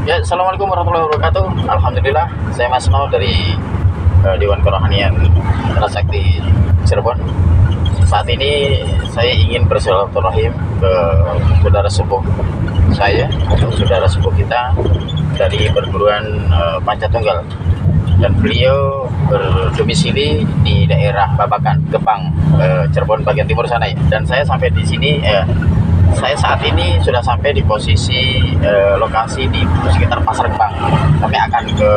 Ya, assalamualaikum warahmatullahi wabarakatuh. Alhamdulillah, saya Mas No dari Dewan Kerohanian Rasakti Cirebon. Saat ini saya ingin bersilaturahim ke saudara sepuh saya, saudara sepuh kita dari perguruan Pancatunggal, dan beliau berdomisili di daerah Babakan, Gebang, Cirebon bagian timur sana ya. Dan saya sampai di sini, saya saat ini sudah sampai di posisi lokasi di sekitar Pasar Gebang. Kami akan ke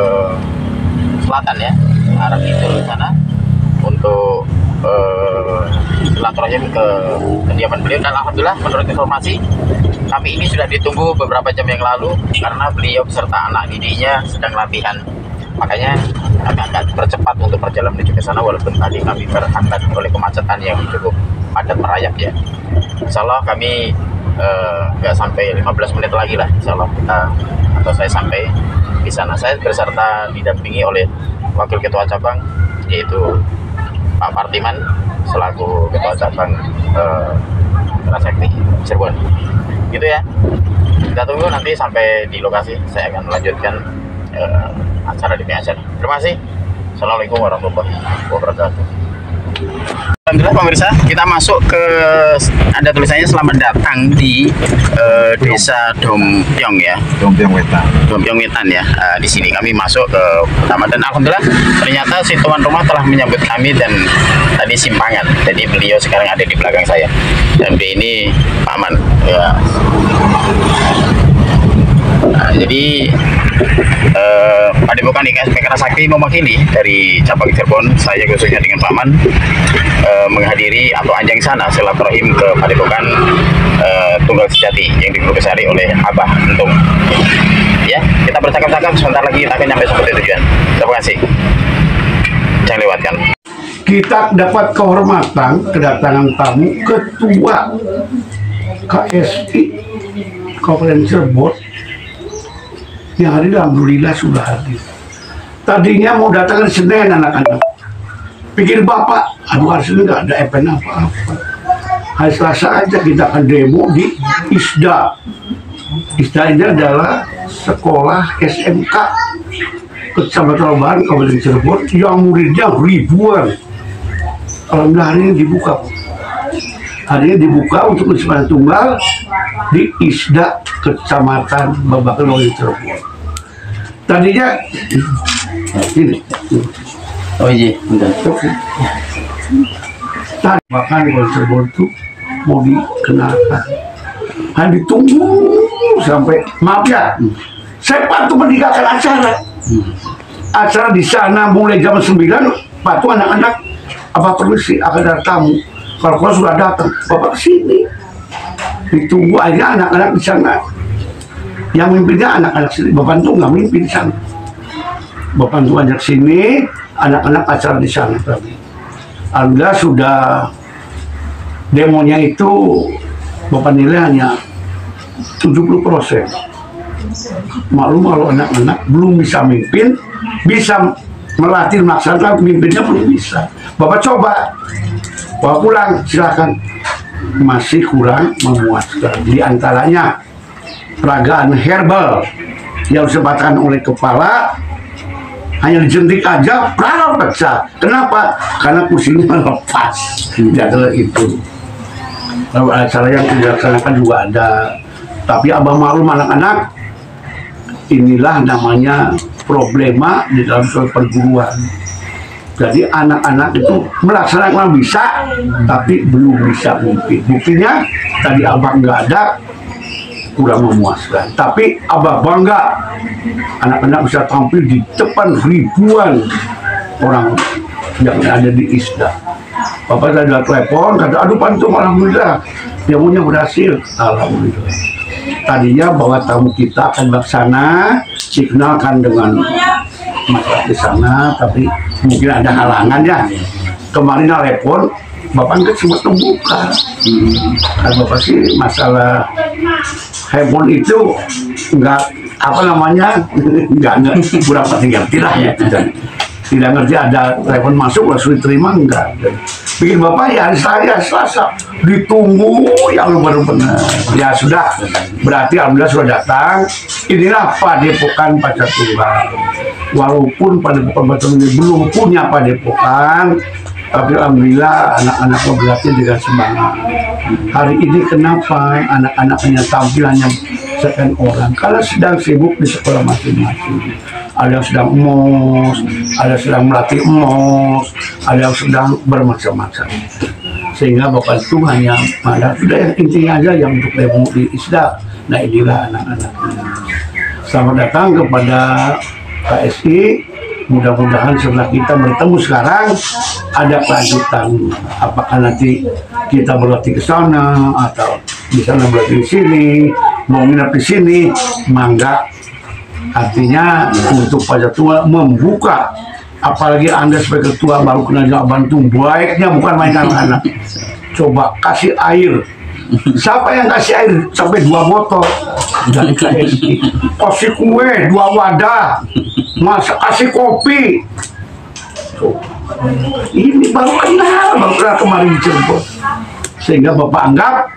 selatan ya, arah kidul sana untuk silaturahim ke kediaman beliau. Dan alhamdulillah menurut informasi kami ini sudah ditunggu beberapa jam yang lalu karena beliau beserta anak didiknya sedang latihan. Makanya kami akan bercepat untuk perjalanan menuju ke sana, walaupun tadi kami terhambat oleh kemacetan yang cukup padat merayap ya. Insya Allah kami nggak sampai 15 menit lagi lah, insya Allah saya sampai di sana. Saya beserta didampingi oleh Wakil Ketua Cabang, yaitu Pak Partiman selaku Ketua Cabang Rasakti Cirebon. Gitu ya. Kita tunggu nanti sampai di lokasi. Saya akan melanjutkan acara di PSN. Terima kasih. Assalamualaikum warahmatullahi wabarakatuh. Alhamdulillah pemirsa, kita masuk ke, ada tulisannya selamat datang di desa Dompiong ya. Dompiong Wetan. Dompiong Wetan ya. Di sini kami masuk ke pertama, dan alhamdulillah ternyata si tuan rumah telah menyambut kami dan tadi simpangan. Jadi beliau sekarang ada di belakang saya. Dan ini Pak Man. Ya. Nah, jadi Padepokan IKSP Rasakti mewakili dari cabang Cirebon, saya khususnya dengan Pak Man menghadiri atau ajang sana silaturahim ke Padepokan Tunggal Sejati yang dibesari oleh Abah Entung. Ya, kita bercakap-cakap, sebentar lagi kita akan sampai seperti tujuan. Terima kasih. Jangan lewatkan. Kita dapat kehormatan kedatangan tamu Ketua KSI Kabupaten Cirebon yang hari alhamdulillah sudah hadir. Tadinya mau datang hari Senin anak-anak. Pikir bapak, aduh hari Senin nggak ada event apa-apa. Hari Selasa aja kita akan demo di ISDA. ISDA ini adalah sekolah SMK Kecamatan Lebaran Kabupaten Cirebon yang muridnya ribuan. Alhamdulillah hari ini dibuka. Hari ini dibuka untuk Wisma Tunggal di ISDA Kecamatan Babakan Cirebon. Tadinya ini, Oh iya, benar. tadi bahkan Cirebon itu mau dikenakan, hanya ditunggu sampai, maaf ya, saya patuh meninggalkan acara di sana mulai jam 9, patuh anak-anak apa permisi akan ada tamu. Kalau sudah datang, bapak kesini, ditunggu aja anak-anak di sana. Yang mimpinnya anak-anak sini, bapak itu nggak mimpin di sana. Bapak itu ajak sini, anak-anak acara di sana tadi. Alhamdulillah sudah demonya itu bapak nilai hanya 70%. Maklum kalau anak-anak belum bisa mimpin, bisa melatih melaksanakan, mimpinnya belum bisa. Bapak coba, bapak pulang silakan, masih kurang memuaskan. Di antaranya peragaan herbal yang disebabkan oleh kepala, hanya dijentik aja pernah pecah. Kenapa? Karena kursinya lepas. Jadwal itu. Lalu acara yang dilaksanakan juga ada. Tapi abah maklum anak-anak, inilah namanya problema di dalam suatu perguruan. Jadi anak-anak itu melaksanakan bisa, tapi belum bisa mungkin. Buktinya tadi abah nggak ada, kurang memuaskan. Tapi abah bangga anak-anak bisa tampil di depan ribuan orang yang ada di ISDA. Bapak tadi ada telepon, kata aduh Pantum, alhamdulillah demonya berhasil, alhamdulillah. Tadinya bahwa tamu kita akan laksana dikenalkan dengan masyarakat di sana, tapi mungkin ada halangan ya. Kemarin telepon bapak nggak sempat membuka. Kan bapak sih masalah handphone itu nggak apa namanya nggak berapa tinggal tidak ya. tidak ngerti ada telepon masuk langsung diterima, enggak. Bikin bapak ya hari Selasa ditunggu yang baru benar. Ya sudah, berarti alhamdulillah sudah datang. Inilah Padepokan Pacar Tunggal. Walaupun Padepokan Pacar Tunggal belum punya padepokan, tapi alhamdulillah anak-anaknya berlatih dengan semangat. Hari ini kenapa anak-anaknya tampilannya sekian orang? Karena sedang sibuk di sekolah masing-masing. Ada yang sedang mos, ada yang sedang melatih mos, ada yang sedang bermacam-macam. Sehingga Bapak itu hanya ada sudah yang intinya aja yang untuk demo di ISDA. Nah inilah anak-anaknya. Selamat datang kepada KSI. Mudah-mudahan setelah kita bertemu sekarang ada kelanjutan. Apakah nanti kita berlatih ke sana atau di sana berlatih di sini, mau nginep di sini, mangga. Artinya untuk Pacar Tunggal membuka, apalagi Anda sebagai ketua baru kenal Jawa Bantung, baiknya bukan main anak-anak. Coba kasih air. Siapa yang kasih air sampai 2 botol dari KSI? Kasih kue 2 wadah, masa kasih kopi. Ini baru kenal kemarin di Cirebon. Sehingga Bapak anggap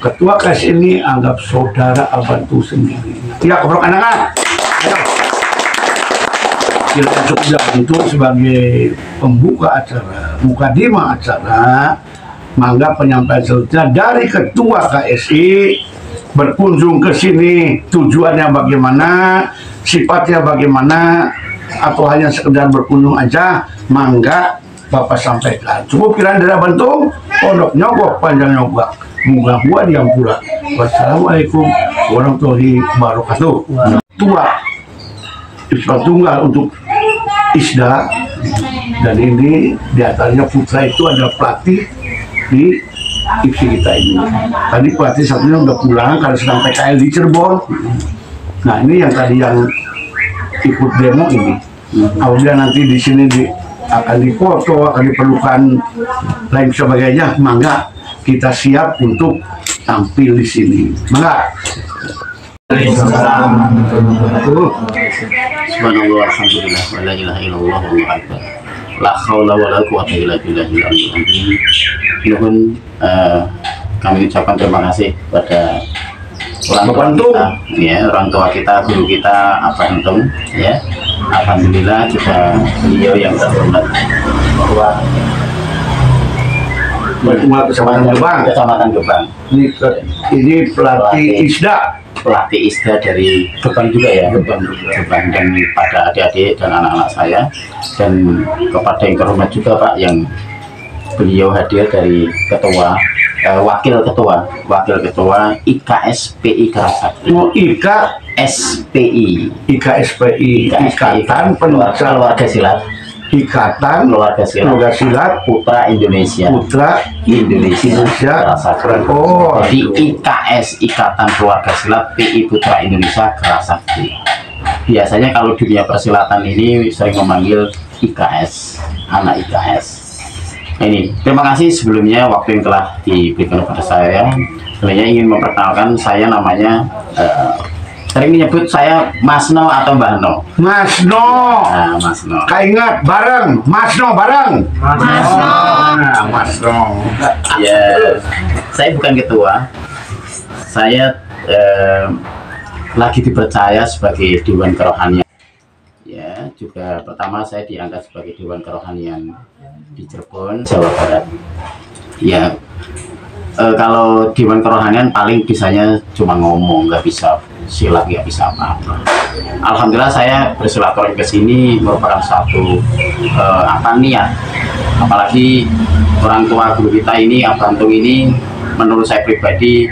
ketua KSI ini anggap saudara Bantu sendiri. Ya, kebrok anak-anak. Kita cukup itu sebagai pembuka acara, mukadimah acara. Mangga penyampaian selanjutnya dari ketua KSI berkunjung ke sini, tujuannya bagaimana, sifatnya bagaimana, atau hanya sekedar berkunjung aja, mangga Bapak sampaikan. Cukup kiraan dari Bantung, pondok nyogok, panjang nyogok. Moga-moga diampura. Wassalamualaikum warahmatullahi wabarakatuh. Tua Pacar Tunggal untuk ISDA, dan ini diantaranya putra itu ada pelatih di IPSI kita ini. Tadi pelatih satunya udah pulang karena sedang PKL di Cirebon. Nah ini yang tadi yang ikut demo ini. Apabila nanti di sini akan difoto, akan diperlukan lain sebagainya, mangga kita siap untuk tampil di sini. Mangga. Subhanallah, alhamdulillah, wa la ilaha illallah, wallahu akbar. La haula wa la quwwata illa billahil aliyyil azim. Nuhun, kami ucapkan terima kasih pada orang tua kita, ya, orang tua kita, guru kita, Abantung, ya. Alhamdulillah juga beliau yang terhormat bahwa Kecamatan Gebang. Ini pelatih ISDA. Pelatih ISDA dari Gebang juga ya, Gebang dan pada adik-adik dan anak-anak saya, dan kepada yang terhormat juga Pak, yang beliau hadir dari wakil ketua IKSPI Kerasakti. IKSPI Ikatan Keluarga Silat. Ikatan Keluarga Silat Putra Indonesia. Kerasakti. Oh, jadi IKS Ikatan Keluarga Silat PI Putra Indonesia Kerasakti. Biasanya kalau dunia persilatan ini sering memanggil IKS, anak IKS. Ini terima kasih sebelumnya waktu yang telah diberikan kepada saya. Sebenarnya ingin memperkenalkan, saya namanya sering menyebut saya Masno atau Mbah No. Masno. Nah, Masno. Ingat bareng, Masno bareng. Masno. Masno. Ya, saya bukan ketua. Saya lagi dipercaya sebagai Dewan Kerohanian. Ya, juga pertama saya diangkat sebagai Dewan Kerohanian di Cirebon, Jawa Barat. Ya, kalau Dewan Kerohanian paling bisanya cuma ngomong, nggak bisa silat, nggak bisa apa-apa. Alhamdulillah saya bersilaturahmi ke sini merupakan satu niat. Apalagi orang tua guru kita ini, Abantung ini, menurut saya pribadi,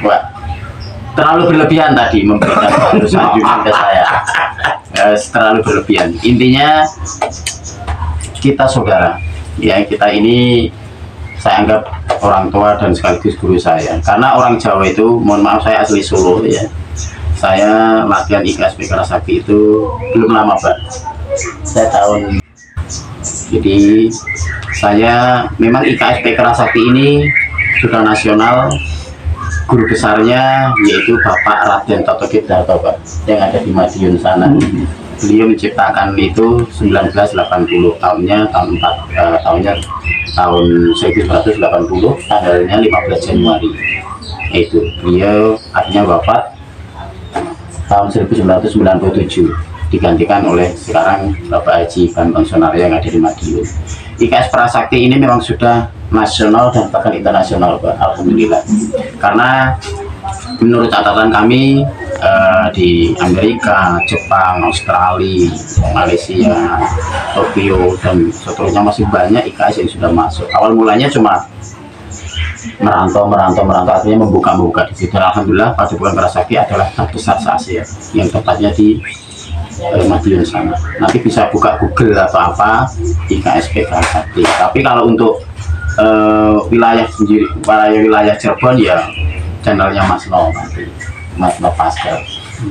wah, terlalu berlebihan tadi memberikan satu sanjungan ke saya. Terlalu berlebihan. Intinya kita saudara, ya, kita ini saya anggap orang tua dan sekaligus guru saya. Karena orang Jawa itu, mohon maaf saya asli Solo ya. Saya latihan IKSP Kerasakti itu belum lama Pak. Saya tahun. Jadi saya memang IKSP Kerasakti ini sudah nasional guru besarnya yaitu Bapak Raden Toto Kidarto, Pak, yang ada di Madiun sana. Beliau menciptakan itu 1980, tahunnya tahun 1980, tanggalnya 15 Januari. Itu beliau akhirnya wafat tahun 1997, digantikan oleh sekarang Bapak Haji Bambang Sonario yang ada di Madiun. IKS Prasakti ini memang sudah nasional dan bahkan internasional, Pak, alhamdulillah. Karena menurut catatan kami di Amerika, Jepang, Australia, Malaysia, Tokyo, dan seterusnya masih banyak IKS yang sudah masuk. Awal mulanya cuma merantau, artinya membuka di situ. Alhamdulillah Padepokan Prasakti adalah terbesar se-Asia, yang tepatnya di Madiun sana. Nanti bisa buka Google atau apa, IKSP Prasakti. Tapi kalau untuk wilayah sendiri, wilayah Cirebon ya channelnya Mas No, nanti Mas No Pasker.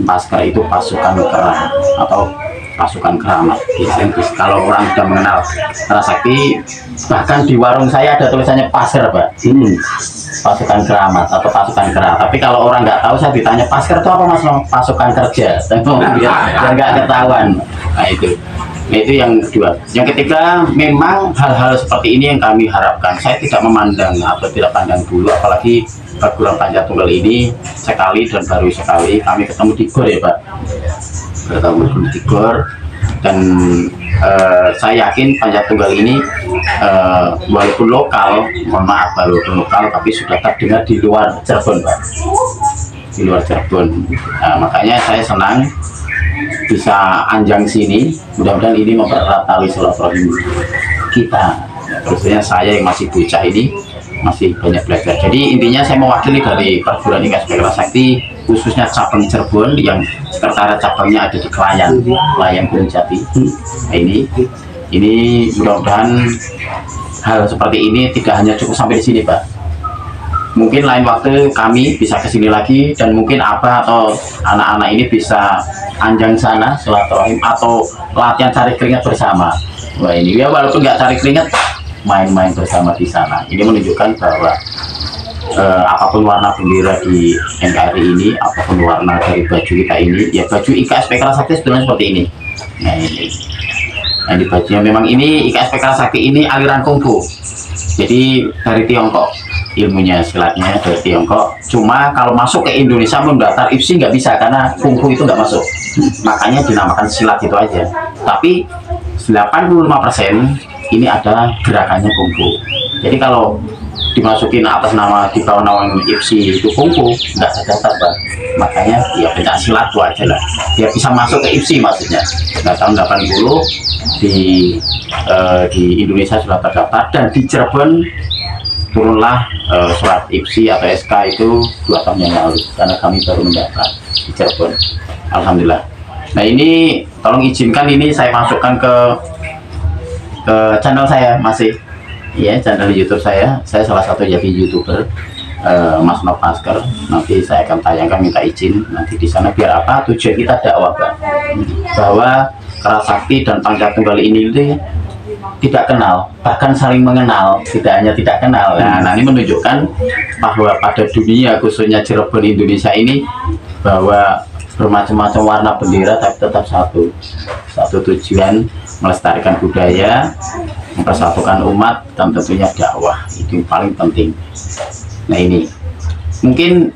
Pasker itu pasukan kera atau pasukan keramat. Kalau orang sudah mengenal Prasakti, bahkan di warung saya ada tulisannya Pasker, Pak. Pasukan keramat atau pasukan kera. Tapi kalau orang nggak tahu, saya ditanya Pasker itu apa, Mas No? Pasukan kerja. Biar nggak ketahuan. Nah itu yang kedua. Yang ketiga, memang hal-hal seperti ini yang kami harapkan. Saya tidak memandang atau tidak pandang bulu, apalagi perguruan panjat tunggal ini sekali dan baru sekali kami ketemu di GOR, ya Pak. Bertemu di GOR, dan saya yakin panjat tunggal ini walaupun lokal, mohon maaf, walaupun lokal, tapi sudah terdengar di luar Cirebon, Pak. Di luar Cirebon. Nah, makanya saya senang bisa anjang sini. Mudah-mudahan ini mempererat tali silaturahim kita, khususnya saya yang masih bocah ini masih banyak belajar. Jadi intinya saya mewakili dari perguruan IKSP Prasakti, khususnya cabang Cirebon yang sekretariat cabangnya ada di Klayan Gunung Jati. Nah, ini mudah-mudahan hal seperti ini tidak hanya cukup sampai di sini, Pak. Mungkin lain waktu kami bisa kesini lagi, dan mungkin apa atau anak-anak ini bisa anjang sana silaturahim atau latihan cari keringat bersama. Wah, ini ya, walaupun nggak cari keringat, main-main bersama di sana. Ini menunjukkan bahwa apapun warna bendera di NKRI ini, apapun warna dari baju kita ini, ya baju IKSP Prasakti sebenarnya seperti ini. Nah, ini. Nah, di bajunya memang ini IKSP Prasakti ini aliran kungfu. Jadi dari Tiongkok, ilmunya silatnya dari Tiongkok. Cuma kalau masuk ke Indonesia mendaftar IPSI nggak bisa karena kungfu itu nggak masuk. Makanya dinamakan silat itu aja. Tapi 85% ini adalah gerakannya kungfu. Jadi kalau dimasukin atas nama, di bawah nama IPSI itu kungfu, nggak terdaftar, Pak. Makanya ya pencak silat itu aja lah. Dia bisa masuk ke IPSI maksudnya. Nah, tahun 80 di Indonesia sudah terdaftar, dan di Cirebon turunlah surat IPSI atau SK itu 2 tahun yang lalu, karena kami baru mendaftar di Cirebon. Alhamdulillah. Nah, ini tolong izinkan ini saya masukkan ke channel saya, masih ya, channel YouTube saya salah satu jadi YouTuber, Mas No Pasker. Nanti saya akan tayangkan, minta izin nanti di sana, biar apa, tujuan kita dakwah, Pak, bahwa Prasakti dan panjat tunggal ini itu tidak kenal, bahkan saling mengenal, tidak hanya tidak kenal. Nah, ini menunjukkan bahwa pada dunia, khususnya Cirebon Indonesia ini, bahwa bermacam-macam warna bendera tapi tetap satu tujuan, melestarikan budaya, mempersatukan umat, dan tentunya dakwah. Itu yang paling penting. Nah, ini mungkin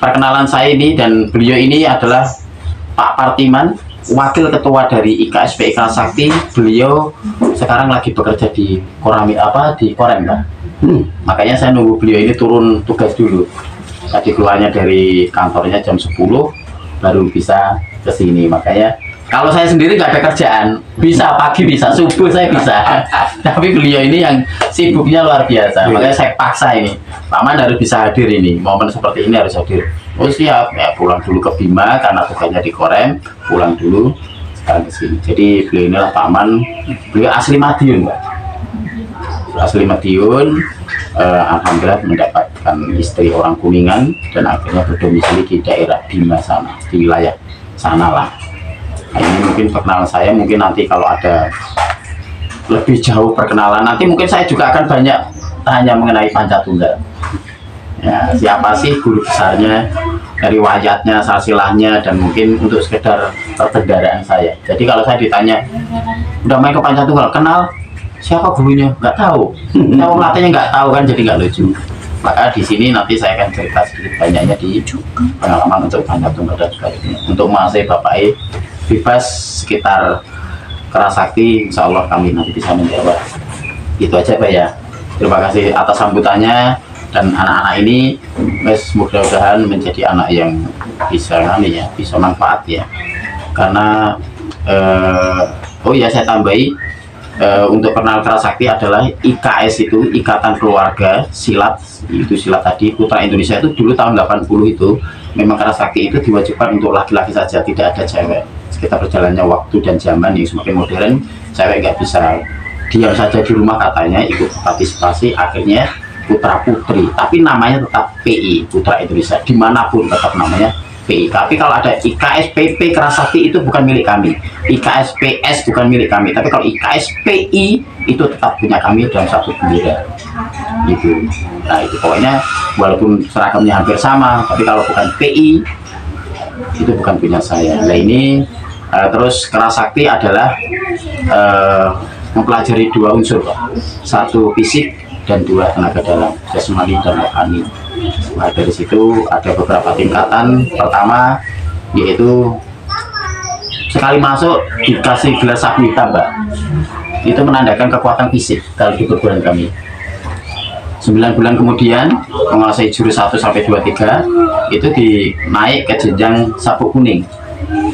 perkenalan saya ini, dan beliau ini adalah Pak Partiman, wakil ketua dari IKSP Prasakti. Beliau sekarang lagi bekerja di Korem, Pak. Makanya saya nunggu beliau ini turun tugas dulu. Tadi keluarnya dari kantornya jam 10, baru bisa ke sini. Makanya kalau saya sendiri nggak ada kerjaan, bisa pagi, bisa subuh, saya bisa. Tapi beliau ini yang sibuknya luar biasa. Makanya saya paksa ini, Pak Man harus bisa hadir ini. Momen seperti ini harus hadir. Oh siap, ya pulang dulu ke Bima karena tugasnya di Korem, pulang dulu sekarang ke sini. Jadi beliau inilah Pak Man, beliau asli Madiun, Pak. Asli Madiun, alhamdulillah mendapatkan istri orang Kuningan, dan akhirnya berdomisili di daerah Bima sana, di wilayah sana lah. Nah, ini mungkin perkenalan saya. Mungkin nanti kalau ada lebih jauh perkenalan, nanti mungkin saya juga akan banyak tanya mengenai panjat tunggal. Ya, siapa sih guru besarnya, riwayatnya, silsilahnya, dan mungkin untuk sekedar perbendaharaan saya. Jadi kalau saya ditanya, udah main ke Pancatunggal, kenal siapa gurunya? Nggak tahu. Siapa pelatihnya? Nggak tahu kan, jadi nggak lucu. Maka di sini nanti saya akan cerita sedikit banyaknya di pengalaman untuk Pancatunggal dan sebagainya. Untuk masih Bapak bebas sekitar Kerasakti, insya Allah kami nanti bisa menjawab. Itu aja Pak ya. Terima kasih atas sambutannya, dan anak-anak ini mudah-mudahan menjadi anak yang bisa bisa manfaat ya. Karena oh ya, saya tambahi untuk kenal Kerasakti adalah IKS, itu Ikatan Keluarga Silat, itu silat tadi Putra Indonesia itu dulu tahun 80 itu memang Kerasakti itu diwajibkan untuk laki-laki saja, tidak ada cewek. Kita berjalannya waktu dan zaman yang semakin modern, cewek nggak bisa diam saja di rumah, katanya ikut partisipasi, akhirnya putra putri, tapi namanya tetap PI, Putra Indonesia, dimanapun tetap namanya PI. Tapi kalau ada IKS PP Kerasakti itu bukan milik kami, IKS PS bukan milik kami, tapi kalau IKS PI itu tetap punya kami dalam satu bendera gitu. Nah itu pokoknya walaupun seragamnya hampir sama, tapi kalau bukan PI itu bukan punya saya. Nah ini terus Kerasakti adalah mempelajari dua unsur, satu fisik dan dua tenaga dalam, jasmani dan rohani. Nah dari situ ada beberapa tingkatan. Pertama yaitu sekali masuk dikasih gelar Sabnita Mbak, itu menandakan kekuatan fisik kalau di perguruan kami. 9 bulan kemudian menguasai jurus 1 sampai 2 3 itu dinaik ke jenjang sabuk kuning,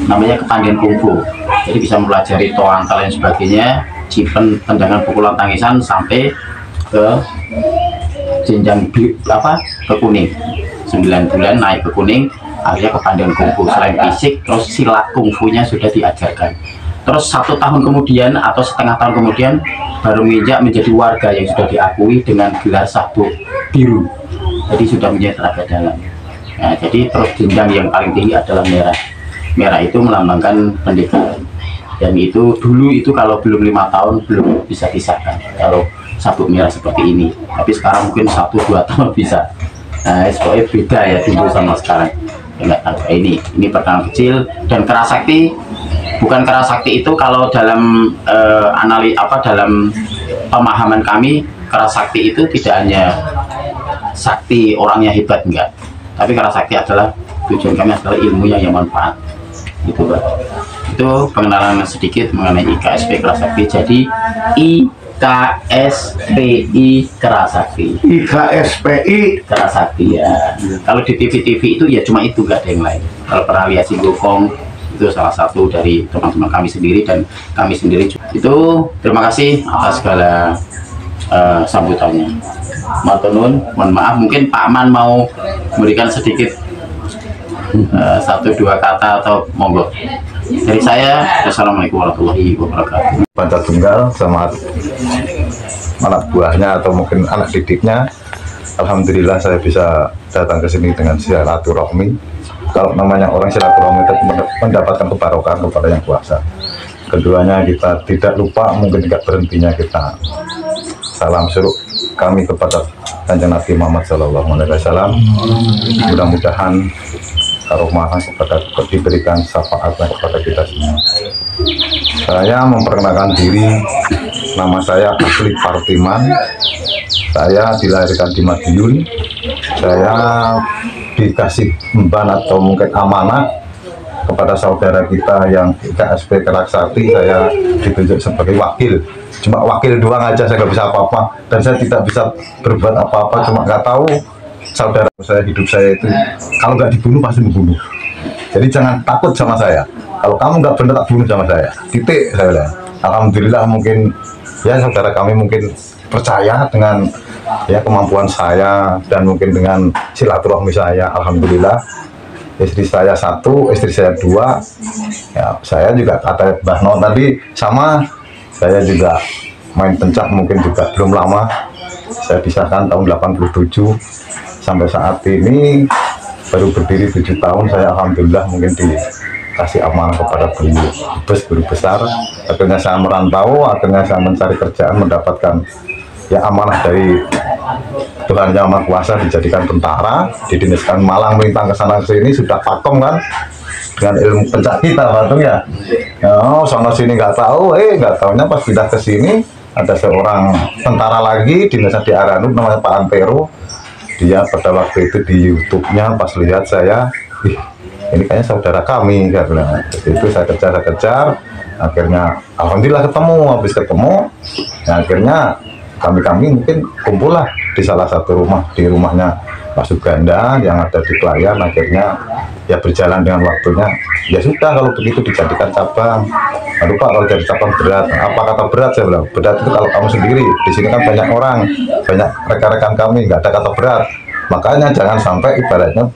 namanya kepandian kungfu. Jadi bisa mempelajari toang dan lain sebagainya, jipen, tendangan, pukulan, tangisan, sampai ke jenjang ke kuning. 9 bulan naik ke kuning, akhirnya kepandian kungfu. Selain fisik, terus silat kungfunya sudah diajarkan. Terus 1 tahun kemudian atau setengah tahun kemudian baru menjadi warga yang sudah diakui dengan gelar sabuk biru. Jadi sudah menjadi tenaga dalam. Nah, jadi terus jenjang yang paling tinggi adalah merah. Merah itu melambangkan pendidikan. Dan itu dulu itu kalau belum 5 tahun belum bisa disahkan kalau sabuk merah seperti ini. Tapi sekarang mungkin 1-2 tahun bisa. Nah, pokoknya beda ya dulu sama sekarang. Enggak tahu. Ini pertanyaan kecil. Dan Kerasakti, bukan Kerasakti itu kalau dalam dalam pemahaman kami, Kerasakti itu tidak hanya sakti orangnya hebat, enggak. Tapi Kerasakti adalah tujuan kami adalah ilmunya yang manfaat. Gitu Pak. Itu pengenalan sedikit mengenai IKSP Kerasakti. Jadi IKSPI Kerasakti. IKSPI Kerasakti ya. Kalau di TV-TV itu ya cuma itu, nggak ada yang lain. Kalau pernah lihat Singgokong, itu salah satu dari teman-teman kami sendiri dan kami sendiri juga. Itu terima kasih atas segala sambutannya. Maturnuwun, mohon maaf mungkin Pak Man mau memberikan sedikit 1-2 kata atau monggo. Dari saya, Assalamualaikum warahmatullahi wabarakatuh. Pancatunggal sama anak buahnya atau mungkin anak didiknya, alhamdulillah saya bisa datang ke sini dengan silaturahmi. Kalau namanya orang silaturahmi itu mendapatkan kebarokan kepada yang kuasa. Keduanya kita tidak lupa, mungkin tidak berhentinya kita salam suruh kami kepada Kanjeng Nabi Muhammad SAW. Mudah-mudahan karumahan kepada diberikan syafaatnya kepada kita semua. Saya memperkenalkan diri, nama saya Asli Partiman. Saya dilahirkan di Madiun. Saya dikasih emban atau mungkin amanah kepada saudara kita yang IKSP Kerasakti. Saya ditunjuk sebagai wakil, cuma wakil doang aja, saya nggak bisa apa-apa dan saya tidak bisa berbuat apa-apa, cuma nggak tahu saudara saya, hidup saya itu kalau nggak dibunuh pasti membunuh. Jadi jangan takut sama saya, kalau kamu nggak benar tak bunuh sama saya, titik. Saya bilang alhamdulillah, mungkin ya saudara kami mungkin percaya dengan ya kemampuan saya dan mungkin dengan silaturahmi saya. Alhamdulillah, istri saya 1, istri saya 2. Ya, saya juga kata Mbah Non tadi sama, saya juga main pencak mungkin juga belum lama. Saya pisahkan tahun 87 sampai saat ini baru berdiri 7 tahun. Saya alhamdulillah mungkin dikasih amanah kepada beliau guru besar. Akhirnya saya merantau, akhirnya saya mencari kerjaan, mendapatkan ya amanah dari Tuhan Yang Maha Kuasa dijadikan tentara, didinaskan Malang, melintang ke sana ke sini, sudah pakem kan dengan ilmu pencak kita patung ya. Oh, sana sini nggak tahu, nggak taunya pas pindah ke sini ada seorang tentara lagi di Desa di Aranut namanya Pak Antero. Dia pada waktu itu di YouTube-nya pas lihat saya, ini kayaknya saudara kami karena itu saya kejar, akhirnya alhamdulillah ketemu. Habis ketemu ya akhirnya kami mungkin kumpul lah di salah satu rumah, di rumahnya Pak Suganda yang ada di Klayan. Akhirnya ya berjalan dengan waktunya, ya sudah kalau begitu dijadikan cabang. Aduh Pak, kalau jadi cabang berat, apa kata berat? Saya bilang berat itu kalau kamu sendiri, di sini kan banyak orang, banyak rekan-rekan kami, nggak ada kata berat. Makanya jangan sampai ibaratnya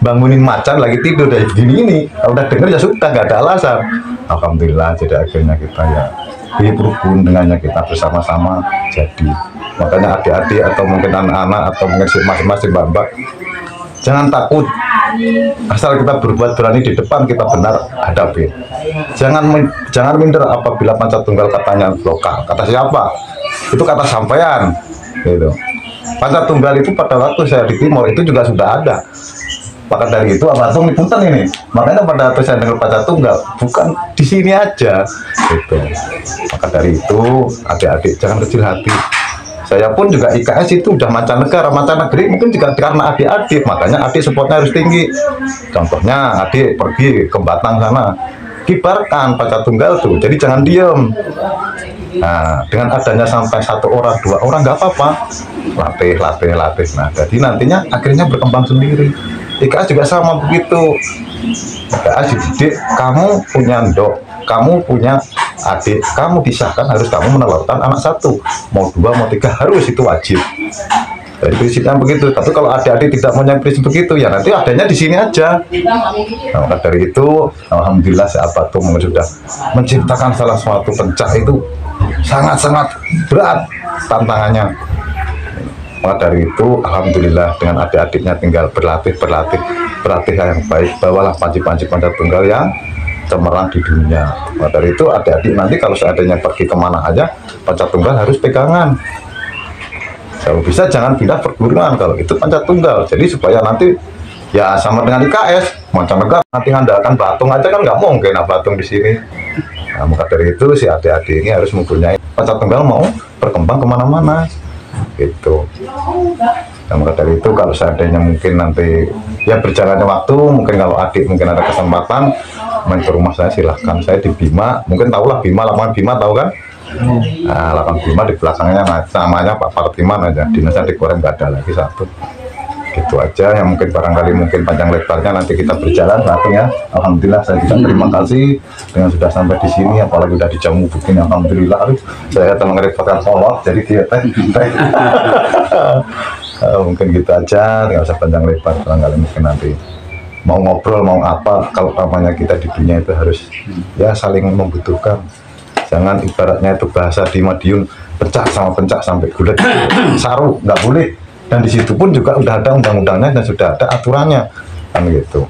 bangunin macan lagi tidur dari begini ini, udah denger ya sudah, nggak ada alasan. Alhamdulillah, jadi akhirnya kita ya berhubung dengannya kita bersama-sama jadi. Makanya adik-adik atau mungkin anak-anak atau mungkin masing-masing mbak-mbak, jangan takut, asal kita berbuat berani di depan, kita benar hadapi. Jangan minder apabila panca tunggal katanya lokal. Kata siapa? Itu kata sampean gitu. Panca tunggal itu pada waktu saya di Timur itu juga sudah ada. Maka dari itu abang di Punten ini, makanya pada waktu saya dengar panca tunggal bukan di sini aja gitu. Maka dari itu adik-adik jangan kecil hati. Saya pun juga IKS itu udah mancanegara, mancanegeri mungkin juga karena adik-adik, makanya adik supportnya harus tinggi. Contohnya adik pergi ke Batang sana, kibarkan panca tunggal tuh, jadi jangan diem. Nah, dengan adanya sampai 1 orang, 2 orang nggak apa-apa, latih. Nah, jadi nantinya akhirnya berkembang sendiri. IKS juga sama begitu. IKS dididik, kamu punya ndok, kamu punya adik, kamu disahkan harus kamu menelurkan anak 1, mau 2, mau 3 harus, itu wajib. Dari prinsipnya begitu. Tapi kalau adik-adik tidak punya prinsip begitu, ya nanti adanya di sini aja. Nah, maka dari itu, alhamdulillah saya Patung sudah menciptakan salah suatu pencak itu sangat-sangat berat tantangannya. Maka dari itu, alhamdulillah dengan adik-adiknya tinggal berlatih yang baik, bawalah panci-panci panca tunggal yang cemerlang di dunia. Maka dari itu adik-adik nanti kalau seandainya pergi kemana aja, panca tunggal harus pegangan. Kalau bisa jangan pindah perguruan kalau itu panca tunggal. Jadi supaya nanti ya sama dengan IKS, mancanegara nanti andalkan Batung aja kan nggak mungkin Batung di sini. Nah, maka dari itu si adik-adik ini harus mempunyai panca tunggal mau berkembang kemana-mana gitu. Nah, maka dari itu kalau seandainya mungkin nanti ya berjalannya waktu, mungkin kalau adik mungkin ada kesempatan main ke rumah saya, silahkan. Saya di Bima, mungkin tahulah Bima, lapangan Bima tahu kan? Nah, lapangan Bima di belakangnya namanya Pak Partiman aja, dinasnya di Korem nggak ada lagi 1. Gitu aja yang mungkin barangkali mungkin panjang lebarnya nanti kita berjalan satu ya. Alhamdulillah saya juga terima kasih dengan sudah sampai di sini, apalagi udah dijamu begini. Alhamdulillah saya telah ngerepotkan follow jadi dia mungkin gitu aja, nggak usah panjang lebar. Barangkali mungkin nanti mau ngobrol mau apa, kalau namanya kita di dunia itu harus ya saling membutuhkan. Jangan ibaratnya itu bahasa di Madiun pencak sama pencak sampai gulet saru, nggak boleh. Dan di situ pun juga udah ada undang-undangnya dan sudah ada aturannya kan gitu.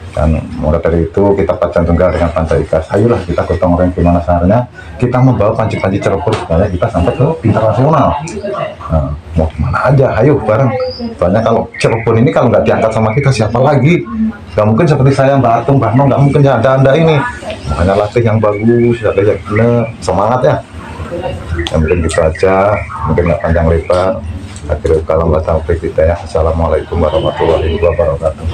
Dan mulai dari itu kita panca tunggal dengan panca IKS, ayolah kita gotong royong gimana caranya kita membawa panci-panci Cirebon supaya kita sampai ke internasional. Nah, mau gimana aja, ayo bareng. Soalnya kalau Cirebon ini kalau nggak diangkat sama kita siapa lagi? Nggak mungkin seperti saya Mbak Atung, Mbak No, nggak mungkin ya anda ini. Makanya latih yang bagus, latih yang benar, semangat ya. Ya mungkin gitu aja, mungkin nggak panjang lebar. Akhirul kalam wa taufiq hidayah. Assalamualaikum warahmatullahi wabarakatuh.